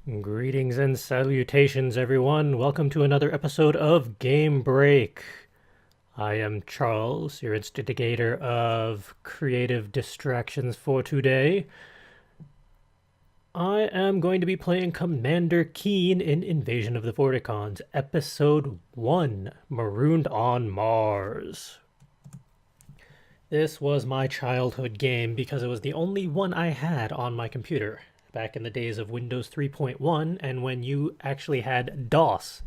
Greetings and salutations, everyone. Welcome to another episode of Game Break. I am Charles, your instigator of creative distractions for today. I am going to be playing Commander Keen in Invasion of the Vorticons, Episode 1, Marooned on Mars. This was my childhood game because it was the only one I had on my computer back in the days of Windows 3.1 and when you actually had DOS.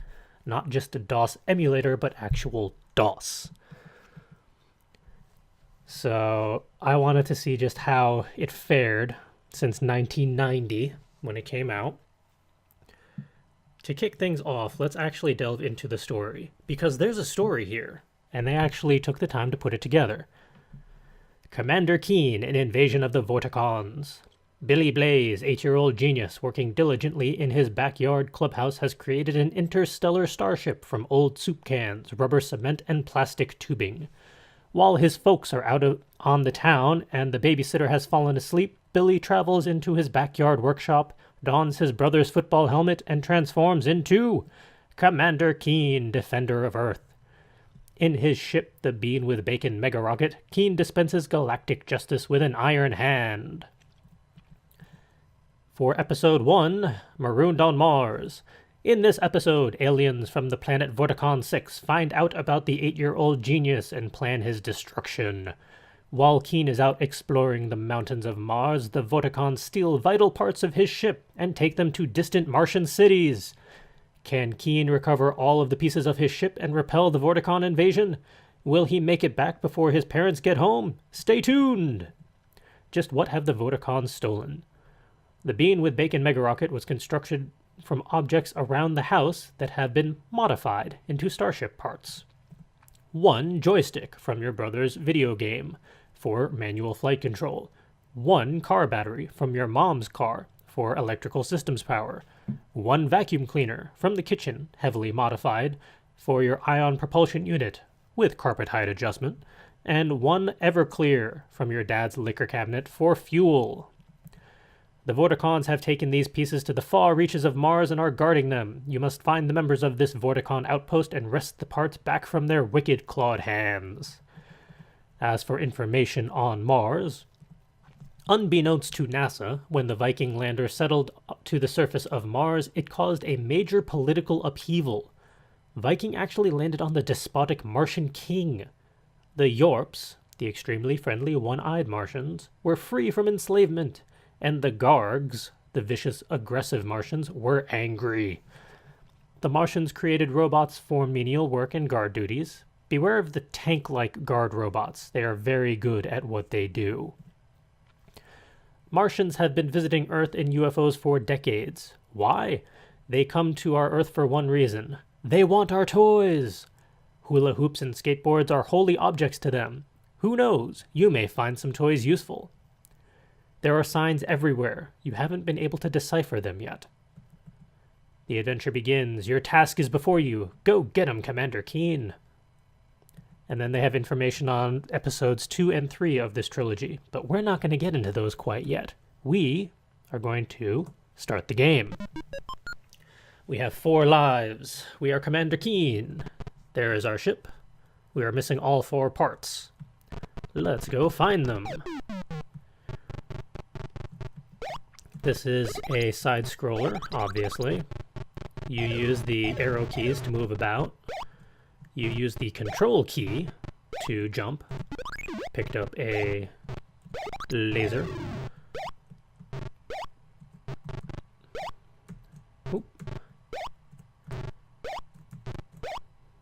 Not just a DOS emulator, but actual DOS. So I wanted to see just how it fared since 1990 when it came out. To kick things off, let's actually delve into the story, because there's a story here, and they actually took the time to put it together. Commander Keen in Invasion of the Vorticons. Billy Blaze, 8-year-old genius working diligently in his backyard clubhouse, has created an interstellar starship from old soup cans, rubber cement, and plastic tubing. While his folks are out on the town and the babysitter has fallen asleep, Billy travels into his backyard workshop, dons his brother's football helmet, and transforms into Commander Keen, Defender of Earth. In his ship, the Bean-with-Bacon Megarocket, Keen dispenses galactic justice with an iron hand. For Episode 1, Marooned on Mars. In this episode, aliens from the planet Vorticon 6 find out about the 8-year-old genius and plan his destruction. While Keen is out exploring the mountains of Mars, the Vorticons steal vital parts of his ship and take them to distant Martian cities. Can Keen recover all of the pieces of his ship and repel the Vorticon invasion? Will he make it back before his parents get home? Stay tuned! Just what have the Vorticons stolen? The Bean-with-Bacon Megarocket was constructed from objects around the house that have been modified into starship parts. 1 joystick from your brother's video game for manual flight control. 1 car battery from your mom's car for electrical systems power. 1 vacuum cleaner from the kitchen, heavily modified, for your ion propulsion unit with carpet height adjustment. And 1 Everclear from your dad's liquor cabinet for fuel. The Vorticons have taken these pieces to the far reaches of Mars and are guarding them. You must find the members of this Vorticon outpost and wrest the parts back from their wicked clawed hands. As for information on Mars, unbeknownst to NASA, when the Viking lander settled to the surface of Mars, it caused a major political upheaval. Viking actually landed on the despotic Martian king. The Yorps, the extremely friendly one-eyed Martians, were free from enslavement, and the Gargs, the vicious, aggressive Martians, were angry. The Martians created robots for menial work and guard duties. Beware of the tank-like guard robots. They are very good at what they do. Martians have been visiting Earth in UFOs for decades. Why? They come to our Earth for one reason. They want our toys! Hula hoops and skateboards are holy objects to them. Who knows? You may find some toys useful. There are signs everywhere. You haven't been able to decipher them yet. The adventure begins. Your task is before you. Go get 'em, Commander Keen. And then they have information on episodes 2 and 3 of this trilogy, but we're not going to get into those quite yet. We are going to start the game. We have 4 lives. We are Commander Keen. There is our ship. We are missing all 4 parts. Let's go find them. This is a side-scroller, obviously. You use the arrow keys to move about. You use the control key to jump. Picked up a laser. Oop.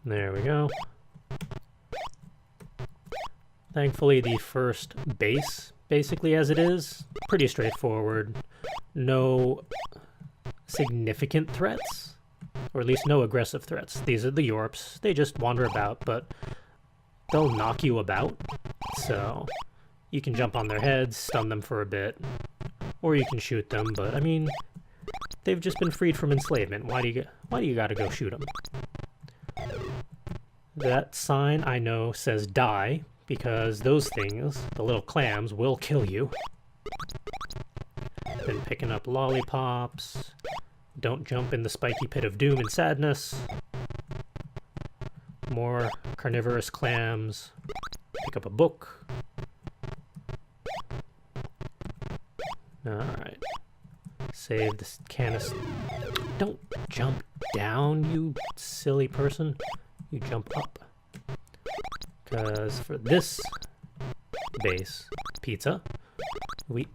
There we go. Thankfully, the first base, basically as it is, pretty straightforward. No significant threats, or at least no aggressive threats. These are the Yorps. They just wander about, but they'll knock you about. So you can jump on their heads, stun them for a bit, or you can shoot them. But I mean, they've just been freed from enslavement. Why do you gotta go shoot them? That sign I know says die, because those things, the little clams, will kill you. Been picking up lollipops, Don't jump in the spiky pit of doom and sadness. More carnivorous clams. Pick up a book. Alright. Save this canister. Don't jump down, you silly person. You jump up. Because for this base pizza, we...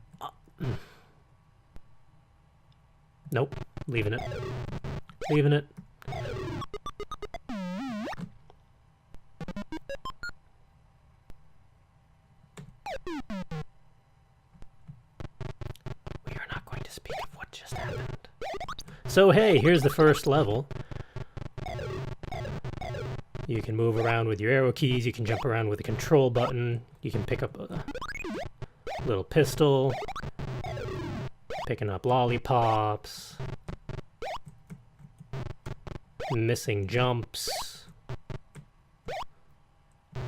Nope. Leaving it. Leaving it. We are not going to speak of what just happened. So hey, here's the first level. You can move around with your arrow keys, you can jump around with the control button, you can pick up a little pistol, picking up lollipops, missing jumps,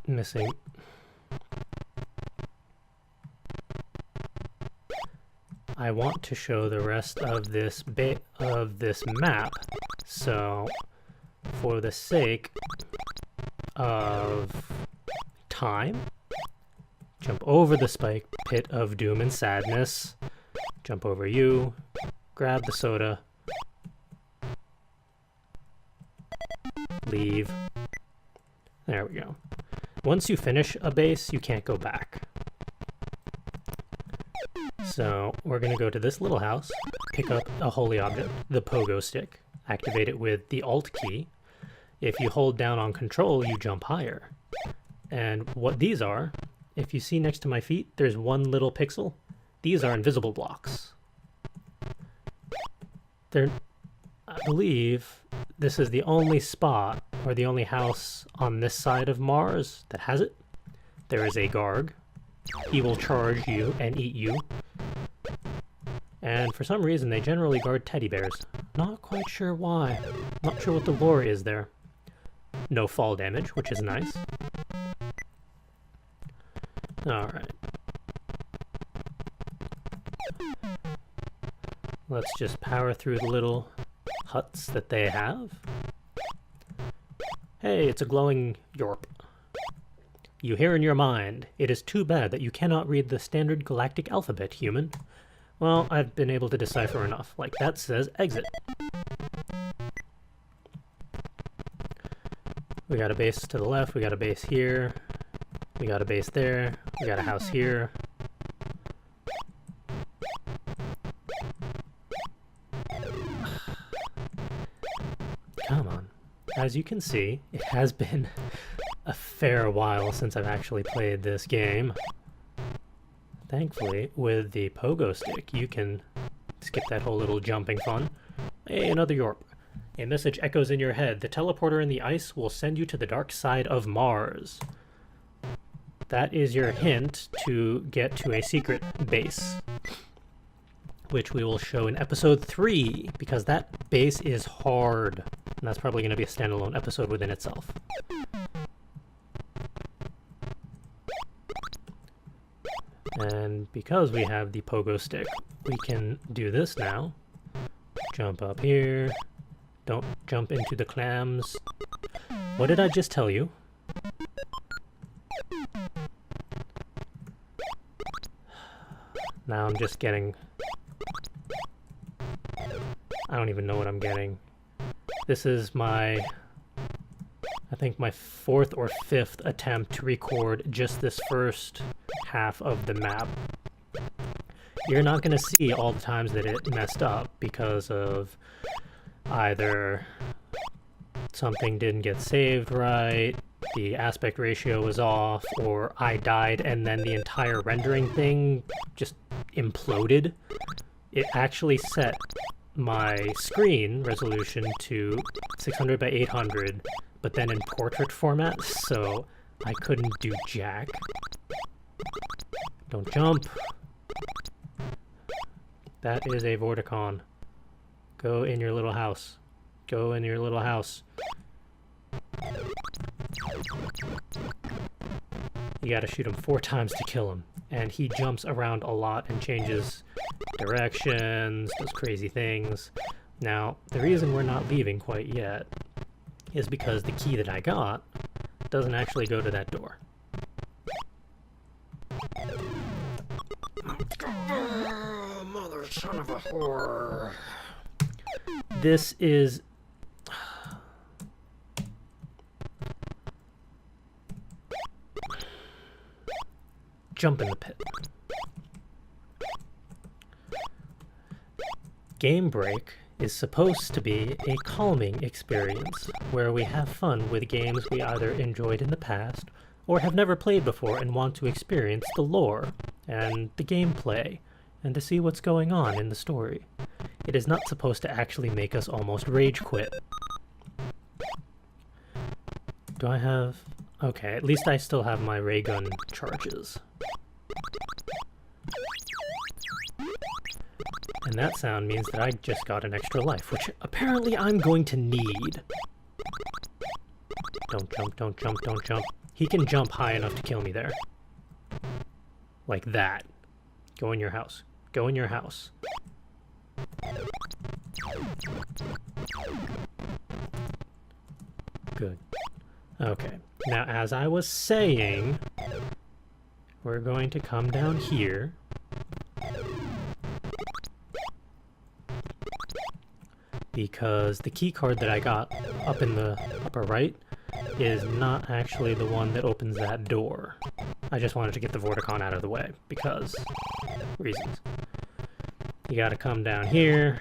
missing... I want to show the rest of this bit of this map, so for the sake of time, jump over the spike pit of doom and sadness, jump over you, grab the soda, leave. There we go. Once you finish a base, you can't go back. So we're going to go to this little house, pick up a holy object, the pogo stick, activate it with the Alt key. If you hold down on control, you jump higher. And what these are, if you see next to my feet, there's one little pixel. These are invisible blocks. I believe this is the only spot or the only house on this side of Mars that has it. There is a Garg. He will charge you and eat you. And for some reason, they generally guard teddy bears. Not quite sure why. Not sure what the lore is there. No fall damage, which is nice. Alright. Let's just power through the little huts that they have. Hey, it's a glowing Yorp. You hear in your mind, it is too bad that you cannot read the standard galactic alphabet, human. Well, I've been able to decipher enough. Like, that says exit. We got a base to the left, we got a base here, we got a base there, we got a house here. Come on. As you can see, it has been a fair while since I've actually played this game. Thankfully, with the pogo stick, you can skip that whole little jumping fun. Hey, another Yorp. A message echoes in your head. The teleporter in the ice will send you to the dark side of Mars. That is your hint to get to a secret base, which we will show in episode 3, because that base is hard. And that's probably going to be a standalone episode within itself. And because we have the pogo stick, we can do this now. Jump up here. Don't jump into the clams. What did I just tell you? Now I'm just getting... I don't even know what I'm getting. This is my... I think my 4th or 5th attempt to record just this first half of the map. You're not going to see all the times that it messed up because of either something didn't get saved right, the aspect ratio was off, or I died and then the entire rendering thing just imploded. It actually set my screen resolution to 600 by 800, but then in portrait format, so I couldn't do jack. Don't jump. That is a Vorticon. Go in your little house. Go in your little house. You gotta shoot him 4 times to kill him. And he jumps around a lot and changes directions, does crazy things. Now, the reason we're not leaving quite yet is because the key that I got doesn't actually go to that door. Oh, mother son of a whore. This is... Jump in the pit. Game Break is supposed to be a calming experience where we have fun with games we either enjoyed in the past or have never played before and want to experience the lore and the gameplay and to see what's going on in the story. It is not supposed to actually make us almost rage quit. Do I have... Okay, at least I still have my ray gun charges. And that sound means that I just got an extra life, which apparently I'm going to need. Don't jump, don't jump, don't jump. He can jump high enough to kill me there. Like that. Go in your house. Go in your house. Good. Okay. Now, as I was saying, we're going to come down here. Because the key card that I got up in the upper right is not actually the one that opens that door. I just wanted to get the Vorticon out of the way, because reasons. You gotta come down here.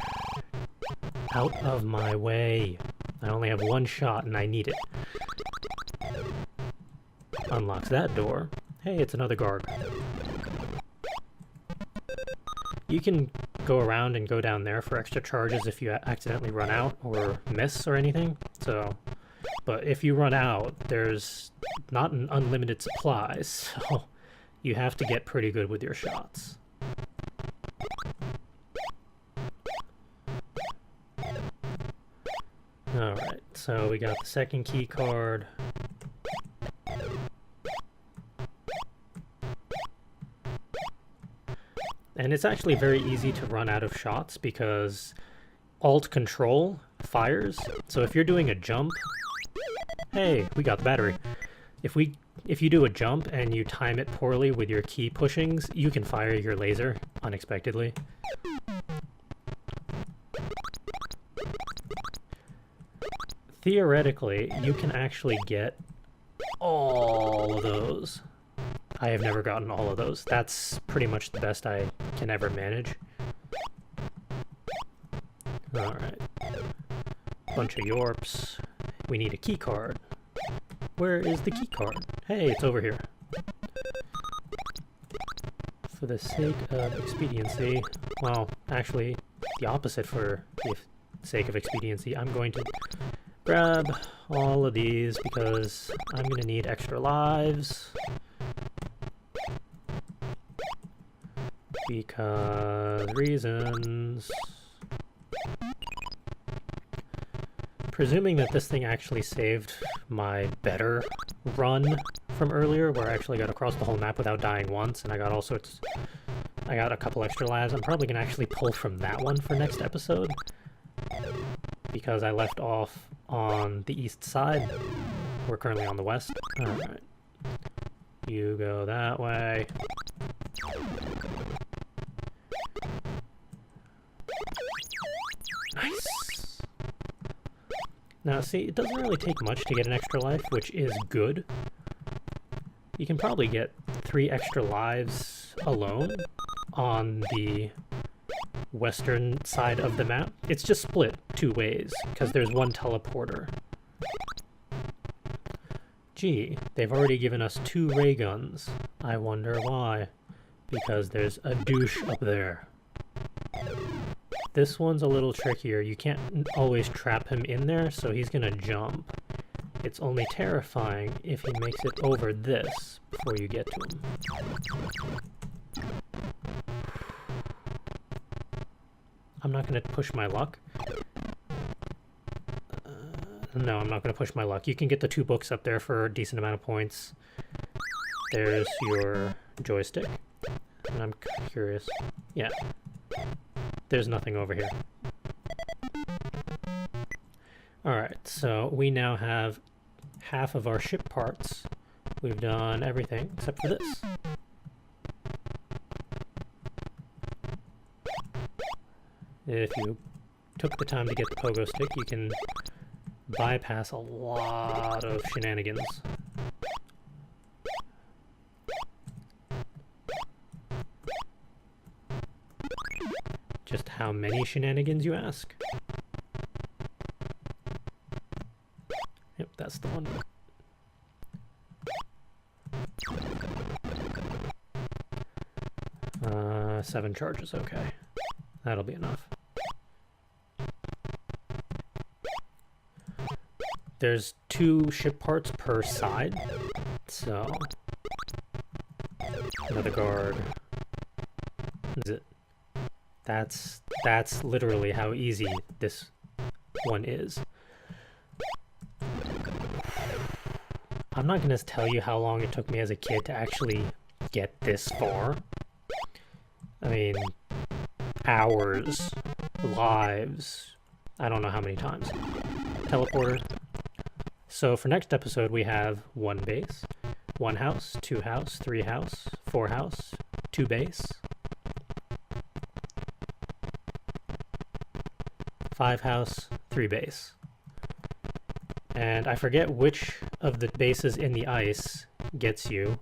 Out of my way. I only have one shot and I need it. Unlocks that door. Hey, it's another Garg. You can go around and go down there for extra charges if you accidentally run out or miss or anything. So, but if you run out, there's not an unlimited supply, so you have to get pretty good with your shots. Alright, so we got the second key card. And it's actually very easy to run out of shots because Alt-Control fires. So if you're doing a jump... Hey, we got the battery. If you do a jump and you time it poorly with your key pushings, you can fire your laser unexpectedly. Theoretically, you can actually get all of those. I have never gotten all of those. That's pretty much the best I can ever manage. Alright. Bunch of Yorps. We need a key card. Where is the key card? Hey, it's over here. For the sake of expediency, well, actually, the opposite for the sake of expediency, I'm going to grab all of these because I'm going to need extra lives. Because reasons. Presuming that this thing actually saved my better run from earlier, where I actually got across the whole map without dying once, and I got all sorts... I got a couple extra lives. I'm probably going to actually pull from that one for next episode, because I left off on the east side. We're currently on the west. Alright. You go that way. Nice! Now, see, it doesn't really take much to get an extra life, which is good. You can probably get 3 extra lives alone on the western side of the map. It's just split 2 ways, because there's one teleporter. Gee, they've already given us 2 ray guns. I wonder why. Because there's a douche up there. This one's a little trickier. You can't always trap him in there, so he's gonna jump. It's only terrifying if he makes it over this before you get to him. I'm not gonna push my luck. No, I'm not gonna push my luck. You can get the 2 books up there for a decent amount of points. There's your joystick. And I'm curious. Yeah. There's nothing over here. Alright, so we now have half of our ship parts. We've done everything except for this. If you took the time to get the pogo stick, you can bypass a lot of shenanigans. Just how many shenanigans, you ask? Yep, that's the one. 7 charges, okay. That'll be enough. There's 2 ship parts per side, so another guard. Is it? That's literally how easy this one is. I'm not gonna tell you how long it took me as a kid to actually get this far. I mean, hours, lives, I don't know how many times. Teleporter. So for next episode, we have 1 base, 1 house, 2 house, 3 house, 4 house, 2 base, 5 house, 3 base. And I forget which of the bases in the ice gets you.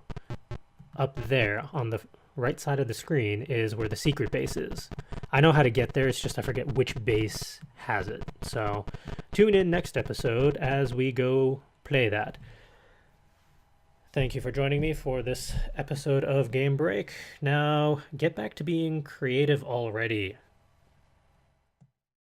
Up there on the right side of the screen is where the secret base is. I know how to get there, it's just I forget which base has it. So tune in next episode as we go play that. Thank you for joining me for this episode of Game Break. Now get back to being creative already.